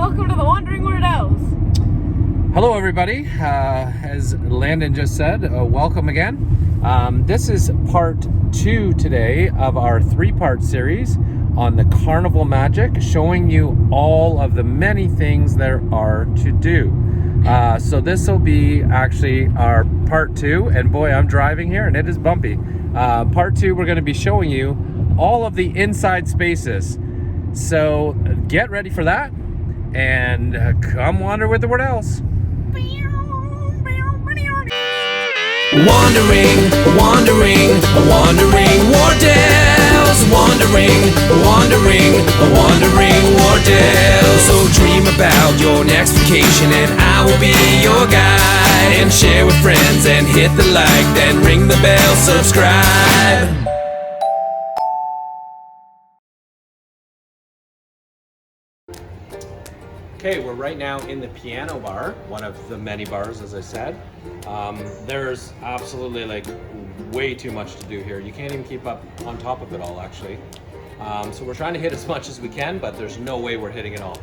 welcome to the Wandering Weirdos. Hello everybody, as Landon just said, welcome again. This is part 2 today of our 3-part series on the Carnival Magic, showing you all of the many things there are to do. So this will be actually our part 2, and boy, I'm driving here and it is bumpy. Part 2, we're going to be showing you all of the inside spaces. So get ready for that and come wander with the Word Else. Wandering, wandering, wandering Wardales. Wandering, wandering, wandering Wardales. So dream about your next vacation and I will be your guide. And share with friends and hit the like, then ring the bell, subscribe. Okay, we're right now in the Piano Bar, one of the many bars, as I said. There's absolutely like way too much to do here. You can't even keep up on top of it all, actually. So we're trying to hit as much as we can, but there's no way we're hitting it all.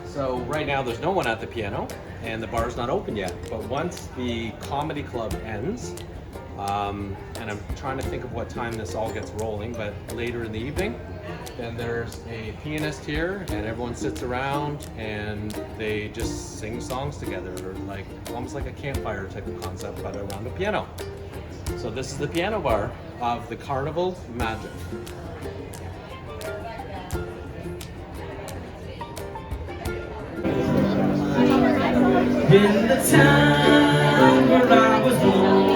So right now there's no one at the piano and the bar's not open yet. But once the comedy club ends, and I'm trying to think of what time this all gets rolling, but later in the evening, then there's a pianist here and everyone sits around and they just sing songs together, or like almost like a campfire type of concept, but around a piano. So this is the Piano Bar of the Carnival Magic. In the town where I was born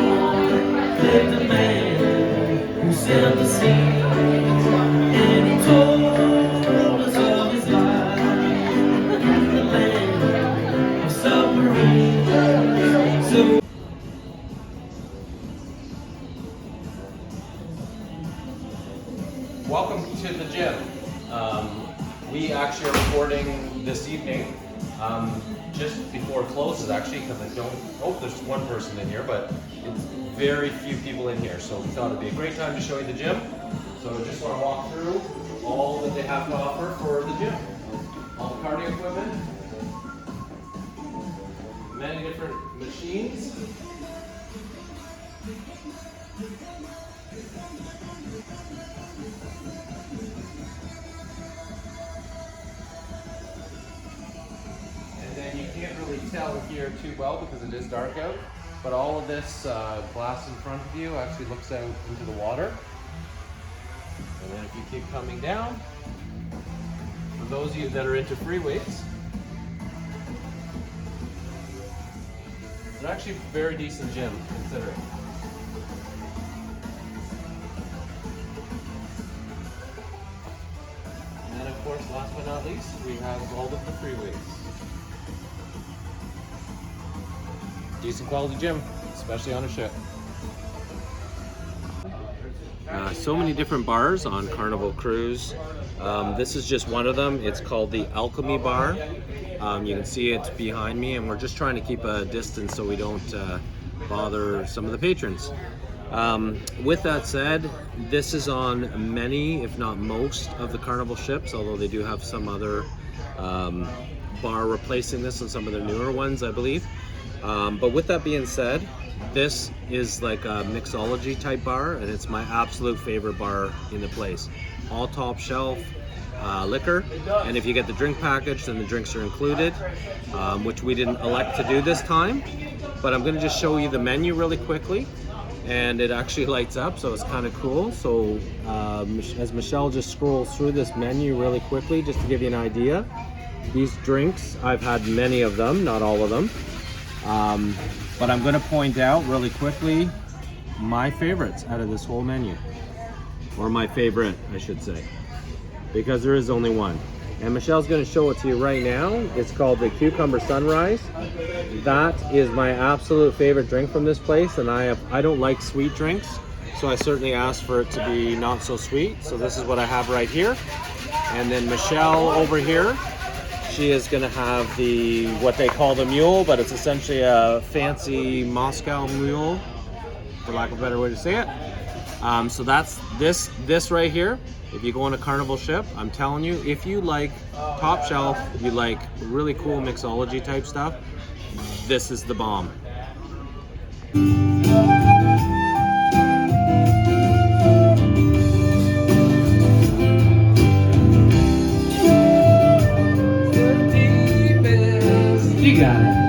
lived a man who sailed the sea, and he told us of his life in the land of submarines. So welcome to the gym. We actually are recording this evening, just before it closes actually, because there's one person in here, but it's very few people in here, so we thought it'd be a great time to show you the gym. So I just want to walk through all that they have to offer for the gym. All the cardio equipment, many different machines. You can't really tell here too well because it is dark out, but all of this glass in front of you actually looks out into the water. And then if you keep coming down, for those of you that are into free weights, it's actually a very decent gym, consider it. And then of course, last but not least, we have all of the free weights. Decent quality gym, especially on a ship. So many different bars on Carnival Cruise. This is just one of them. It's called the Alchemy Bar. You can see it behind me, and we're just trying to keep a distance so we don't bother some of the patrons. With that said, this is on many, if not most, of the Carnival ships, although they do have some other bar replacing this on some of their newer ones, I believe. But with that being said, this is like a mixology type bar, and it's my absolute favorite bar in the place. All top shelf liquor, and if you get the drink package, then the drinks are included, which we didn't elect to do this time. But I'm going to just show you the menu really quickly, and it actually lights up, so it's kind of cool. So as Michelle just scrolls through this menu really quickly, just to give you an idea, these drinks, I've had many of them, not all of them. But I'm going to point out really quickly my favorites out of this whole menu, or my favorite, I should say, because there is only one. And Michelle's going to show it to you right now. It's called the Cucumber Sunrise. That is my absolute favorite drink from this place, and I don't like sweet drinks, so I certainly asked for it to be not so sweet. So this is what I have right here. And then Michelle over here, she is going to have what they call the mule, but it's essentially a fancy Moscow mule, for lack of a better way to say it. So that's this right here. If you go on a Carnival ship, I'm telling you, if you like top shelf, you like really cool mixology type stuff, this is the bomb. You got it.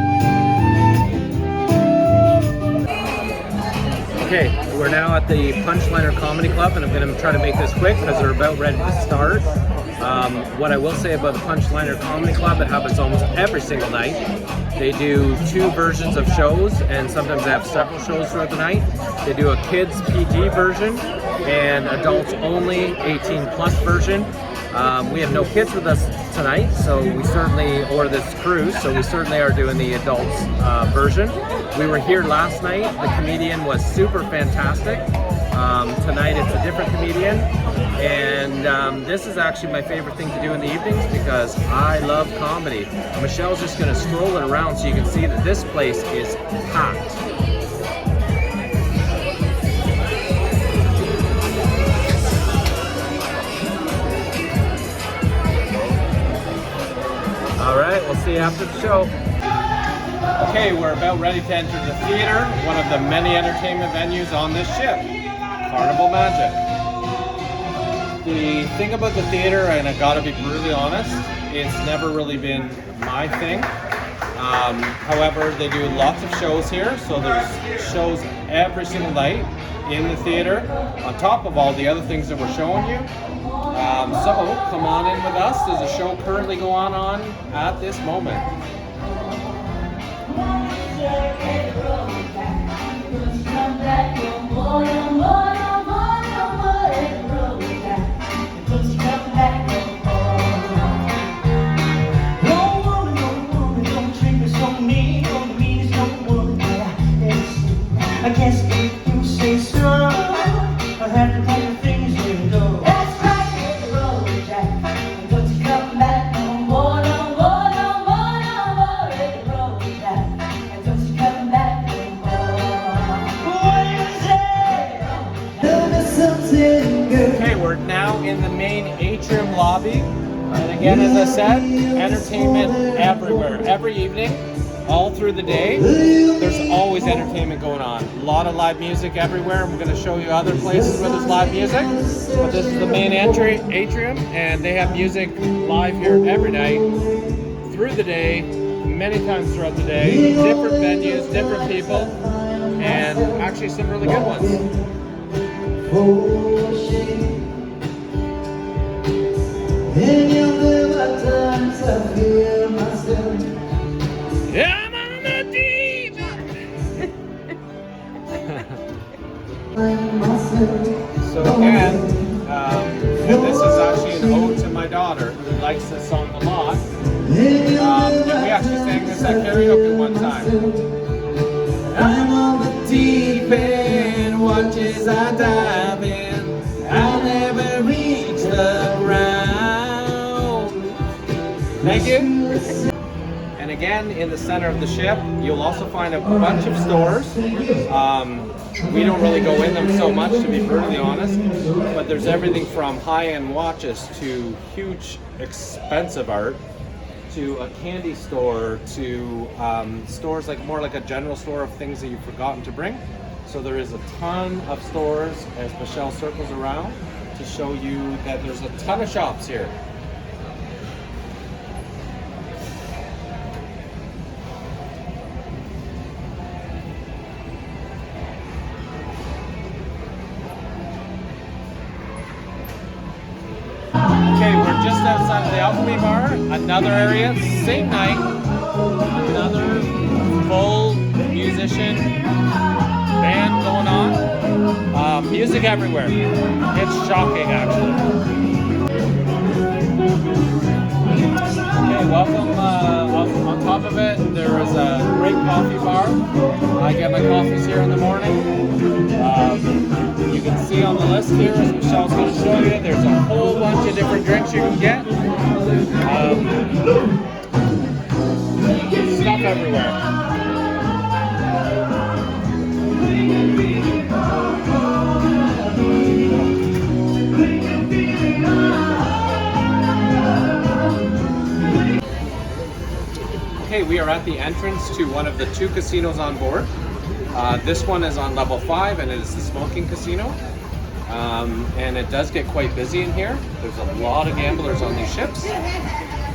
Okay, we're now at the Punchliner Comedy Club, and I'm going to try to make this quick because they're about ready to start. What I will say about the Punchliner Comedy Club, it happens almost every single night. They do 2 versions of shows, and sometimes they have several shows throughout the night. They do a kids PG version and adults only 18 plus version. We have no kids with us tonight, so we certainly, or this cruise, so we certainly are doing the adults version. We were here last night. The comedian was super fantastic. Tonight it's a different comedian, and this is actually my favorite thing to do in the evenings because I love comedy. Michelle's just going to stroll it around so you can see that this place is packed. All right, we'll see you after the show. Okay, we're about ready to enter the theater, one of the many entertainment venues on this ship, Carnival Magic. The thing about the theater, and I gotta be brutally honest, it's never really been my thing. However, they do lots of shows here, so there's shows every single night in the theater, on top of all the other things that we're showing you. So come on in with us. There's a show currently going on at this moment. I can't speak, you say so. I have to take the things you do. That's right, hit the road, Jack. And don't you come back no more, no more, no more, no more. Hit the road, Jack. And don't you come back no more. What do you say? Love is something good. Okay, we're now in the main Atrium lobby. And again, as I said, entertainment everywhere. Every evening, all through the day, there's always entertainment going on. A lot of live music everywhere. I'm going to show you other places where there's live music. But this is the main atrium, and they have music live here every night, through the day, many times throughout the day. Different venues, different people, and actually some really good ones. Yeah, I'm on the deep. So again, and this is actually an ode to my daughter, who likes this song a lot. And we actually sang this at karaoke one time. I'm on the deep end, watch as I dive in. I'll never reach the ground. Thank you. And again, in the center of the ship, you'll also find a bunch of stores. We don't really go in them so much, to be brutally honest, but there's everything from high-end watches to huge, expensive art, to a candy store, to stores like more like a general store of things that you've forgotten to bring. So there is a ton of stores as Michelle circles around to show you that there's a ton of shops here. Okay, we're just outside of the Alchemy Bar, another area, same night, another full musician band going on. Music everywhere. It's shocking, actually. Okay, welcome. On top of it, there is a great coffee bar. I get my coffees here in the morning. You can see on the list here, as Michelle's going to show you, there's a whole bunch of different drinks you can get. Stuff everywhere. Okay, we are at the entrance to one of the 2 casinos on board. This one is on level 5 and it is the smoking casino. And it does get quite busy in here. There's a lot of gamblers on these ships.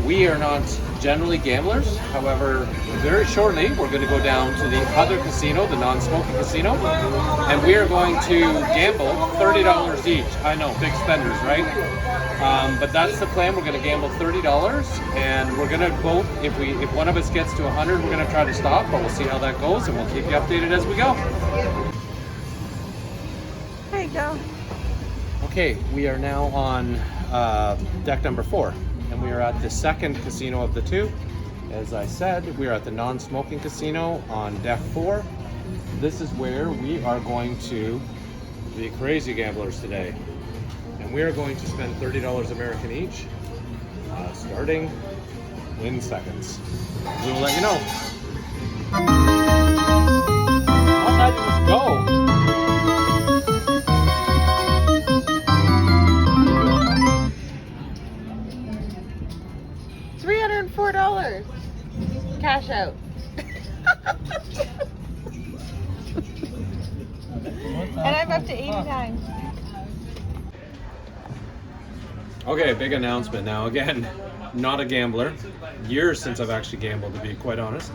We are not generally gamblers. However, very shortly we're going to go down to the other casino, the non-smoking casino, and we are going to gamble $30 each. I know, big spenders, right? But that's the plan. We're going to gamble $30, and we're going to both, if one of us gets to 100, we're going to try to stop, but we'll see how that goes, and we'll keep you updated as we go. There you go. Okay, we are now on deck number 4, and we are at the second casino of the 2. As I said, we are at the non-smoking casino on deck 4. This is where we are going to be crazy gamblers today. And we are going to spend $30 American each, starting in seconds. We will let you know. How high did this go? $304. Cash out. And I'm up to 89. Okay, big announcement now. Again, not a gambler. Years since I've actually gambled, to be quite honest.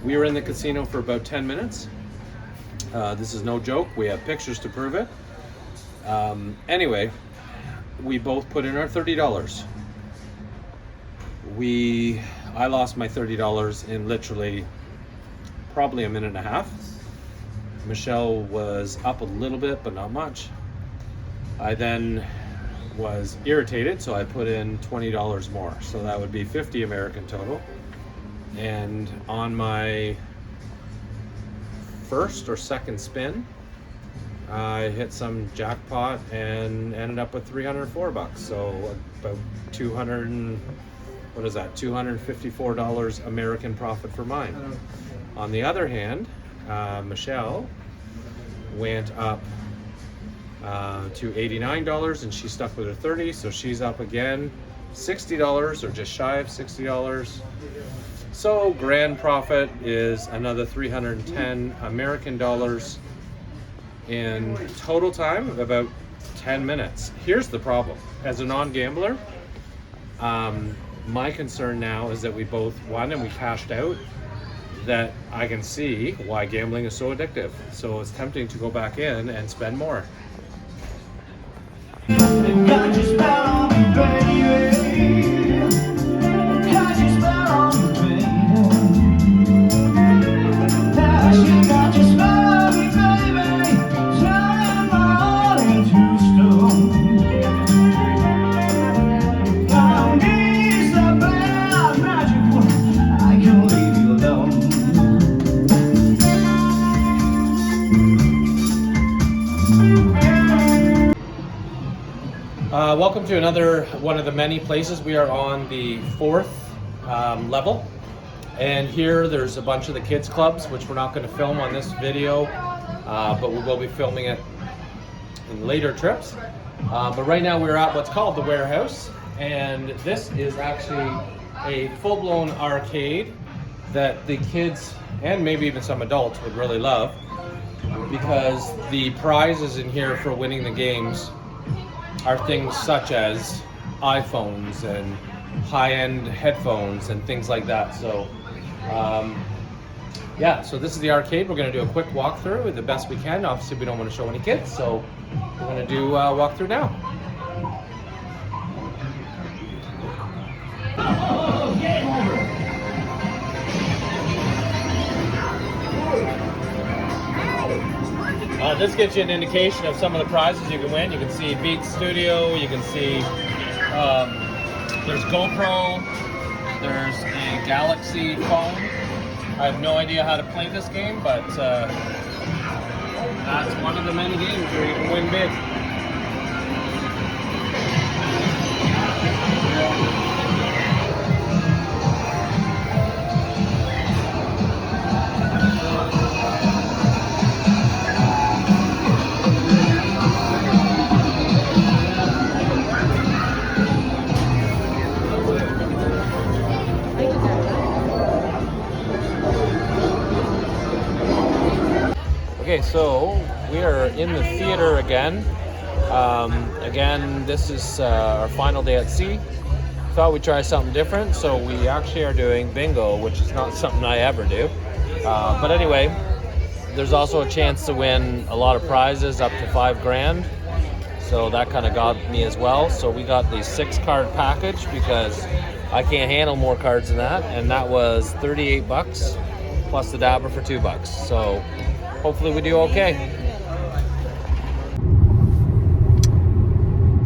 We were in the casino for about 10 minutes. This is no joke. We have pictures to prove it. Anyway, we both put in our $30. I lost my $30 in literally probably a minute and a half. Michelle was up a little bit, but not much. I then was irritated, so I put in $20 more. So that would be 50 American total. And on my first or second spin, I hit some jackpot and ended up with 304 bucks. So about $254 American profit for mine. On the other hand, Michelle went up to $89 and she stuck with her 30, so she's up again $60 or just shy of $60. So grand profit is another 310 American dollars in total time of about 10 minutes. Here's the problem. As a non-gambler, my concern now is that we both won and we cashed out, that I can see why gambling is so addictive. So it's tempting to go back in and spend more. Got your spell on me, baby. Got your spell on me, baby. Now she got your spell on me, baby. Turning my heart into stone. I need some bad magic one. I can leave you alone. Welcome to another one of the many places. We are on the 4th level, and here there's a bunch of the kids clubs, which we're not going to film on this video, but we will be filming it in later trips. But right now we're at what's called the warehouse, and this is actually a full-blown arcade that the kids and maybe even some adults would really love, because the prizes in here for winning the games are things such as iPhones and high-end headphones and things like that. So yeah, so this is the arcade. We're going to do a quick walkthrough the best we can. Obviously we don't want to show any kids, so we're going to do a walkthrough now. This gets you an indication of some of the prizes you can win. You can see Beats Studio, you can see there's GoPro, there's a Galaxy phone. I have no idea how to play this game, but that's one of the many games where you can win big. Okay, so we are in the theater again. Again, this is our final day at sea. Thought we'd try something different, so we actually are doing bingo, which is not something I ever do. But anyway, there's also a chance to win a lot of prizes, up to $5,000. So that kind of got me as well. So we got the 6-card package because I can't handle more cards than that, and that was $38 plus the dabber for $2. So hopefully we do okay.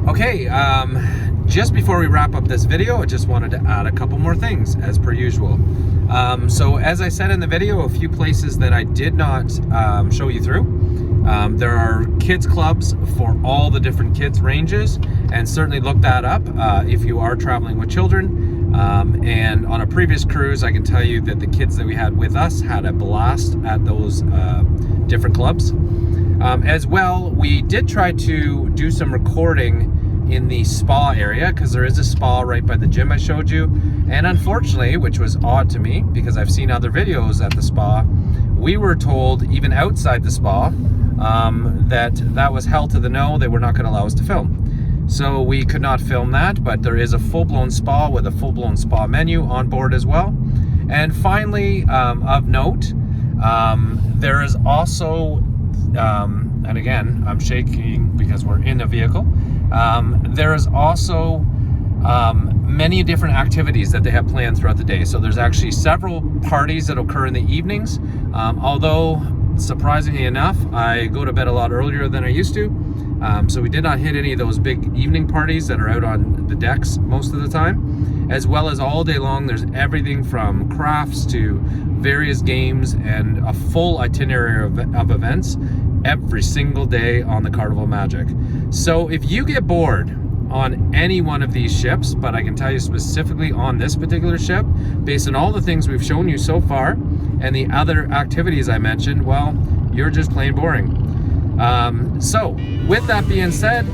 Okay, just before we wrap up this video, I just wanted to add a couple more things as per usual. So as I said in the video, a few places that I did not show you through. There are kids clubs for all the different kids ranges, and certainly look that up if you are traveling with children. And on a previous cruise, I can tell you that the kids that we had with us had a blast at those different clubs. As well, we did try to do some recording in the spa area, because there is a spa right by the gym I showed you, and unfortunately, which was odd to me because I've seen other videos at the spa, we were told even outside the spa that was hell to the no. They were not going to allow us to film, so we could not film that. But there is a full-blown spa with a full-blown spa menu on board as well. And finally, of note, there is also and again, I'm shaking because we're in a vehicle. There is also many different activities that they have planned throughout the day. So there's actually several parties that occur in the evenings. Although, surprisingly enough, I go to bed a lot earlier than I used to. So we did not hit any of those big evening parties that are out on the decks most of the time. As well as all day long, there's everything from crafts to various games and a full itinerary of events every single day on the Carnival Magic. So if you get bored on any one of these ships, but I can tell you specifically on this particular ship, based on all the things we've shown you so far and the other activities I mentioned, well, you're just plain boring. So with that being said,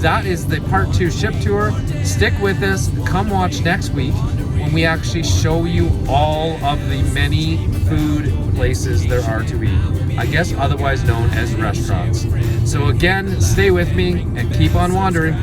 that is the part 2 ship tour. Stick with us. Come watch next week when we actually show you all of the many food places there are to eat. I guess otherwise known as restaurants. So again, stay with me and keep on wandering.